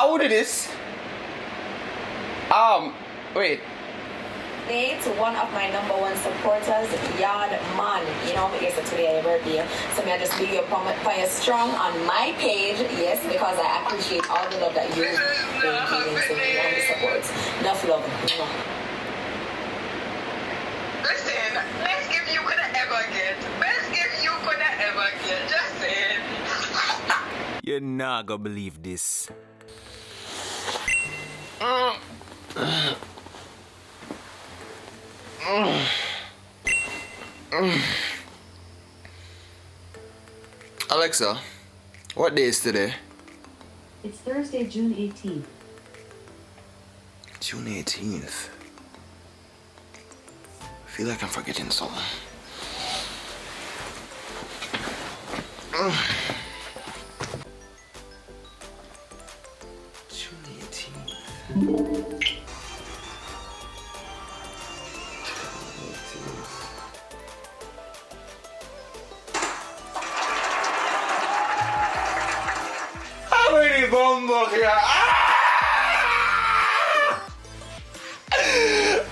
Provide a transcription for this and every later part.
How would it is? Wait. To one of my #1 supporters, Yaadman. You know, it's today your birthday. So may I just big you up fire strong on my page, yes, because I appreciate all the love that you've been giving to me and the support. Enough love. Listen, best gift you could ever get. Best gift you could ever get. Just saying. You're not gonna believe this. Alexa, what day is today? It's Thursday, June 18th. June 18th. I feel like I'm forgetting something. June 18th. How many bombos here?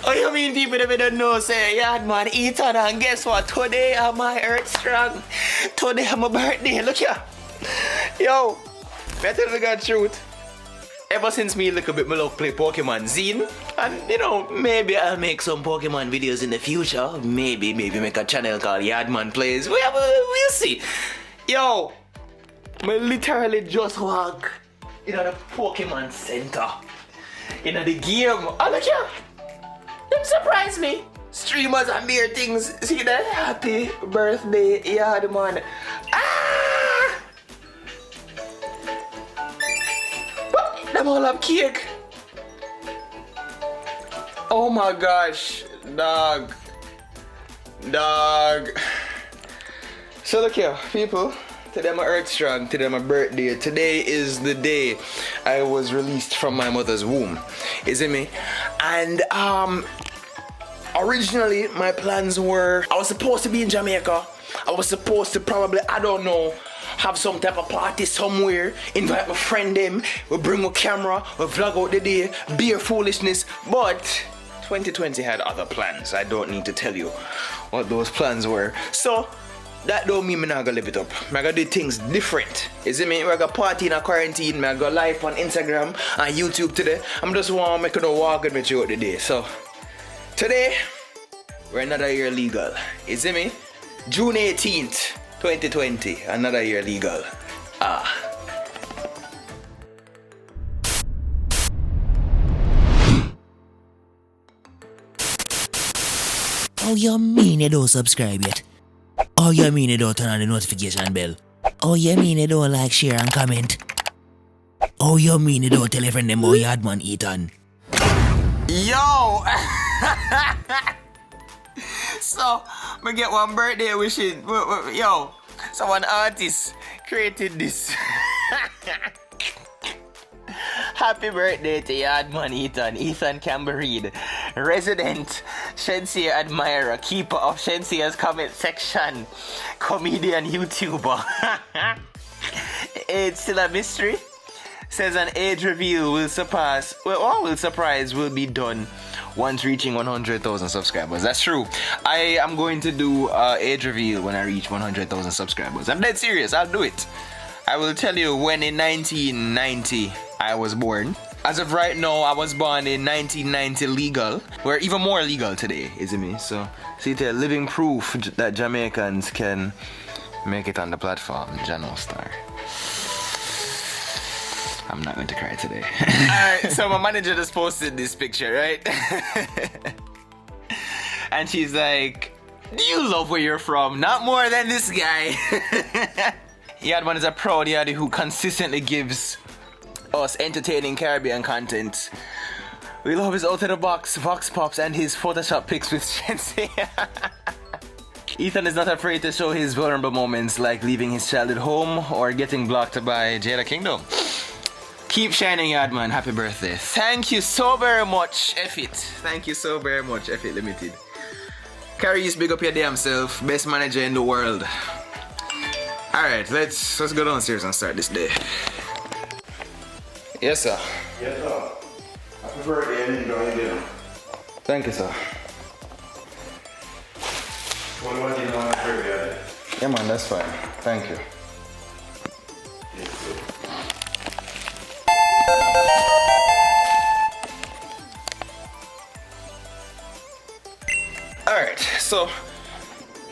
Oh, you mean people that don't know say Yaadman Etan, and guess what? Today I'm my Earth Strong. Today I'm my birthday. Look here. Yo, better tell the truth. Ever since me a little bit, I love play Pokemon Zine. And you know, maybe I'll make some Pokemon videos in the future. Maybe make a channel called Yaadman Plays. We'll see. Yo, I literally just walk in the Pokemon Center. In the game. Oh, look here. Them surprise me. Streamers and mere things. See that? Happy birthday, Yaadman. Ah! What? Them all have cake. Oh my gosh. Dog. So look here, people. Today my Earth Strong, today my birthday. Today is the day I was released from my mother's womb. Is it me? And originally my plans were I was supposed to be in Jamaica. I was supposed to probably, I don't know, have some type of party somewhere, invite my friend them, we'll bring a camera, we'll vlog out the day, beer foolishness. But 2020 had other plans. I don't need to tell you what those plans were. So that don't mean I'm not gonna live it up. I'm gonna do things different. Is it me? We're gonna party in a quarantine. I'm gonna go live on Instagram and YouTube today. I'm just want to make a walk with me throughout the day. So today, we're another year legal. Is it me? June 18th, 2020, another year legal. Oh, you mean you don't subscribe yet? Oh, you mean you don't turn on the notification bell? Oh, you mean you don't like, share and comment? Oh, you mean you don't tell a friend them about Yaadman Etan? Yo! So, I get one birthday wishing. Yo, so one artist created this. Happy birthday to Yaadman Etan. Ethan Camberreed, resident Shenseea admirer, keeper of Shenseea's comment section, comedian YouTuber. It's still a mystery. Says an age reveal will surprise will be done once reaching 100,000 subscribers. That's true. I am going to do age reveal when I reach 100,000 subscribers. I'm dead serious. I'll do it. I will tell you when in 1990 I was born. As of right now, I was born in 1990 legal. We're even more legal today, isn't it? So, see, the living proof that Jamaicans can make it on the platform. Jano Star. I'm not going to cry today. Alright, so my manager just posted this picture, right? And she's like, do you love where you're from? Not more than this guy. Yaadman is a proud Yadi who consistently gives us entertaining Caribbean content. We love his out of the box vox pops and his Photoshop pics with Shenseea. Ethan is not afraid to show his vulnerable moments like leaving his childhood home or getting blocked by Jada Kingdom. Keep shining, Yaadman. Happy birthday. Thank you so very much, F-It. Thank you so very much, F-It Limited. Carries, big up your damn self. Best manager in the world. Alright, let's go downstairs and start this day. Yes, sir. Yes, sir. Happy birthday and enjoy dinner. Thank you, sir. What do you want to know on my birthday? Yeah, man, that's fine. Thank you. Yes, sir. Alright, so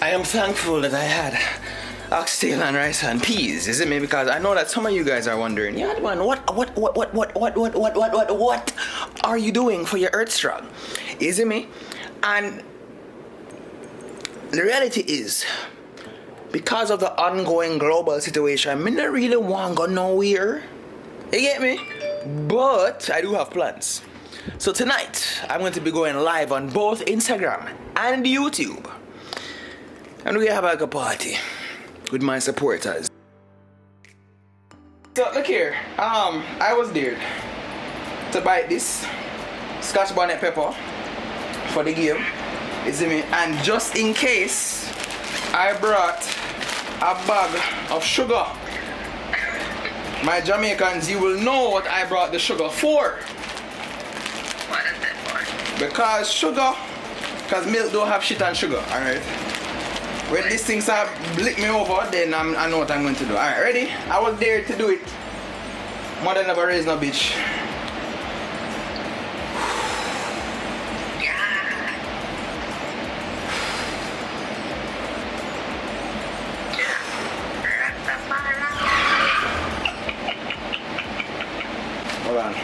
I am thankful that I had oxtail and rice and peas, is it me? Because I know that some of you guys are wondering, yeah, man, what are you doing for your Earth Strong? Is it me? And the reality is, because of the ongoing global situation, I don't really want to go nowhere. You get me? But I do have plans. So tonight, I'm going to be going live on both Instagram and YouTube. And we have like a party with my supporters. So look here, I was dared to buy this Scotch bonnet pepper for the game. You see me? And just in case, I brought a bag of sugar. My Jamaicans, you will know what I brought the sugar for. What is it for? Because milk don't have shit and sugar, alright? When these things are lick me over, then I know what I'm going to do. Alright, ready? I was there to do it. Mother never raised no bitch. Hold on.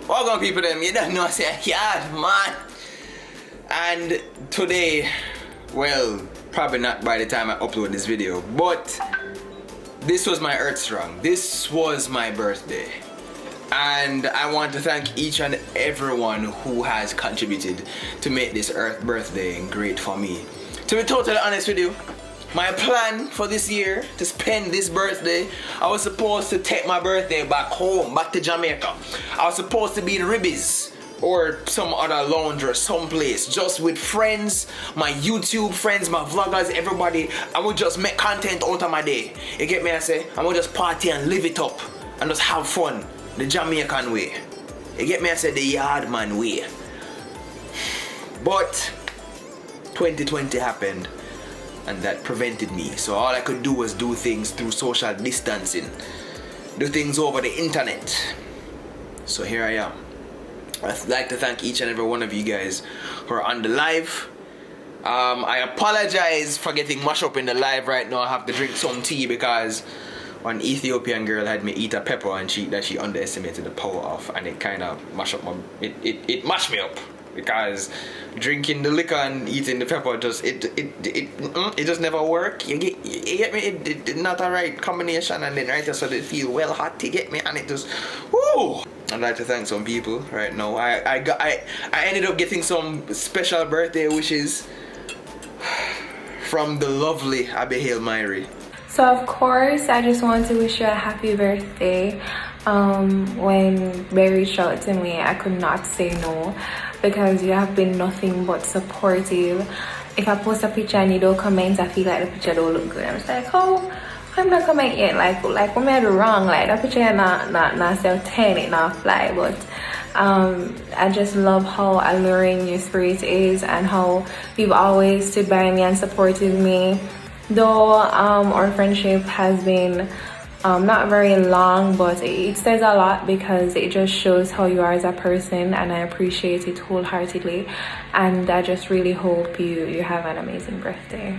Welcome people them, you don't know I say Yaadman. And today, well, probably not by the time I upload this video, but this was my Earth Strong. This was my birthday. And I want to thank each and everyone who has contributed to make this Earth birthday great for me. To be totally honest with you, my plan for this year to spend this birthday, I was supposed to take my birthday back home, back to Jamaica. I was supposed to be in Ribbies or some other lounge or someplace, just with friends, my YouTube friends, my vloggers, everybody. I would just make content out of my day. You get me? I say, I would just party and live it up and just have fun the Jamaican way. You get me? I say the Yaadman way. But 2020 happened. And that prevented me. So all I could do was do things through social distancing, do things over the internet. So here I am. I'd like to thank each and every one of you guys who are on the live. I apologize for getting mashed up in the live right now. I have to drink some tea because one Ethiopian girl had me eat a pepper and she underestimated the power of, and it kind of mashed up it mashed me up. Because drinking the liquor and eating the pepper just it just never work. You get me? It not a right combination, and then right so they feel well hot. You get me? And it just woo. I'd like to thank some people right now. I ended up getting some special birthday wishes from the lovely Abihail Myrie. So of course I just want to wish you a happy birthday. When Barry reached out to me, I could not say no, because you have been nothing but supportive. If I post a picture and you don't comment, I feel like the picture don't look good. I'm just like, oh, I'm not comment yet. Like what am I do wrong? Like that picture not sell 10, it not fly. But I just love how alluring your spirit is and how you've always stood by me and supported me. Though our friendship has been not very long, but it says a lot because it just shows how you are as a person, and I appreciate it wholeheartedly. And I just really hope you have an amazing birthday.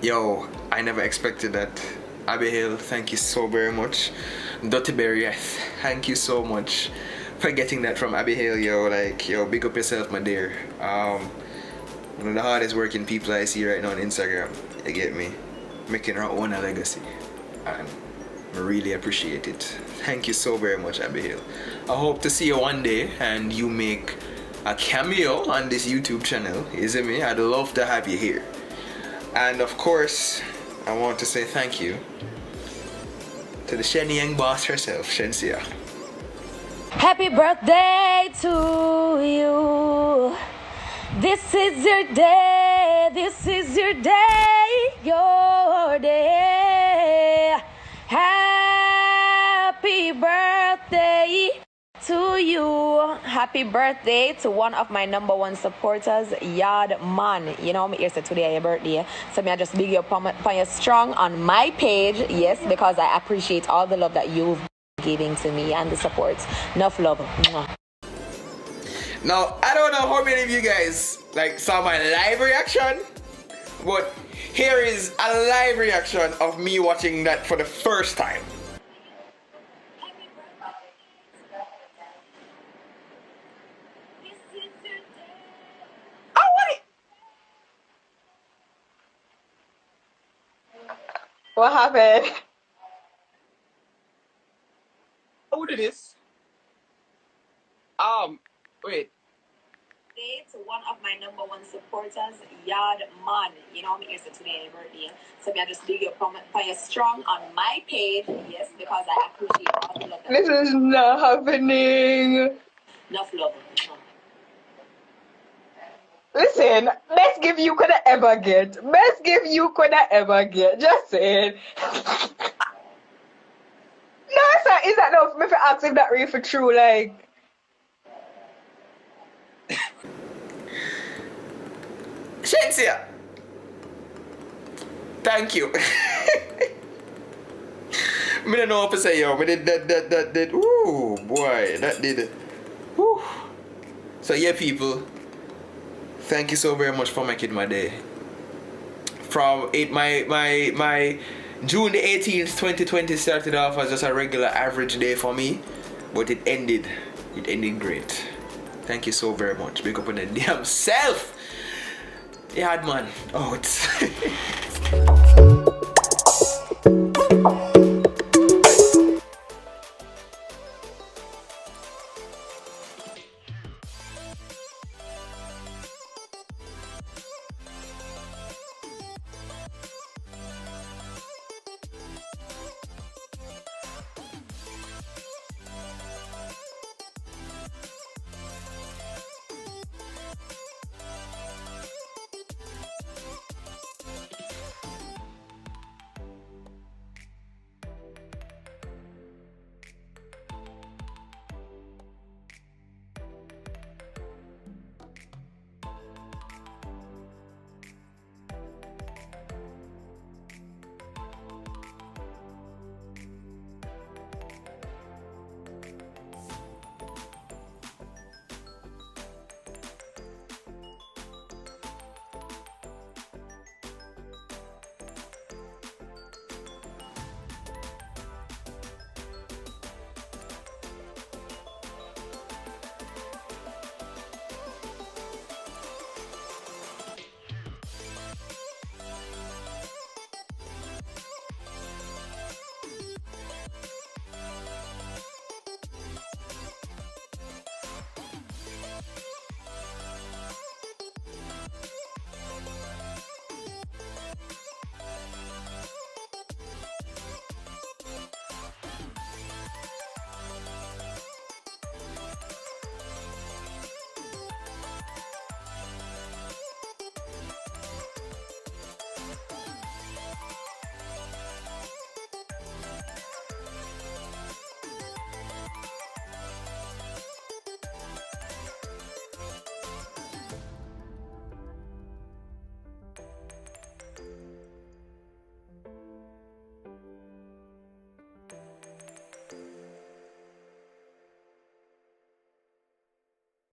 Yo, I never expected that. Abihail, thank you so very much. Dottie Berry, thank you so much for getting that from Abihail, yo. Like, yo, big up yourself, my dear. One of the hardest working people I see right now on Instagram. You get me? Making her own a legacy. And I really appreciate it. Thank you so very much, Abihail. I hope to see you one day and you make a cameo on this YouTube channel, isn't me? I'd love to have you here. And of course, I want to say thank you to the Shenyang boss herself, Shenseea. Happy birthday to you. This is your day. This is your day. Your day. Happy birthday to you. Happy birthday to one of my #1 supporters, Yaadman. You know, me here say today your birthday. So me I just big you up on your strong on my page. Yes, because I appreciate all the love that you've giving to me and the support. Enough love. Mwah. Now, I don't know how many of you guys like saw my live reaction, but here is a live reaction of me watching that for the first time. Oh, what happened? Who did this? Wait. To one of my #1 supporters, Yaadman. You know, me here say today your birthday. So me I just big you up on your strong on my page. Yes, because I appreciate all the love. This is not happening. Enough love. Listen, best gift you could ever get. Best gift you could ever get. Just saying. No, sir, is that no? If I ask if that really for true, like. Shenseea, thank you. Me don't know what to say, yo. Me did that did. Ooh, boy, that did it. Woo. So yeah, people, thank you so very much for making my day. From my June the 18th, 2020 started off as just a regular average day for me, but it ended great. Thank you so very much. Big up on the damn self. Yeah, man. Oh, it's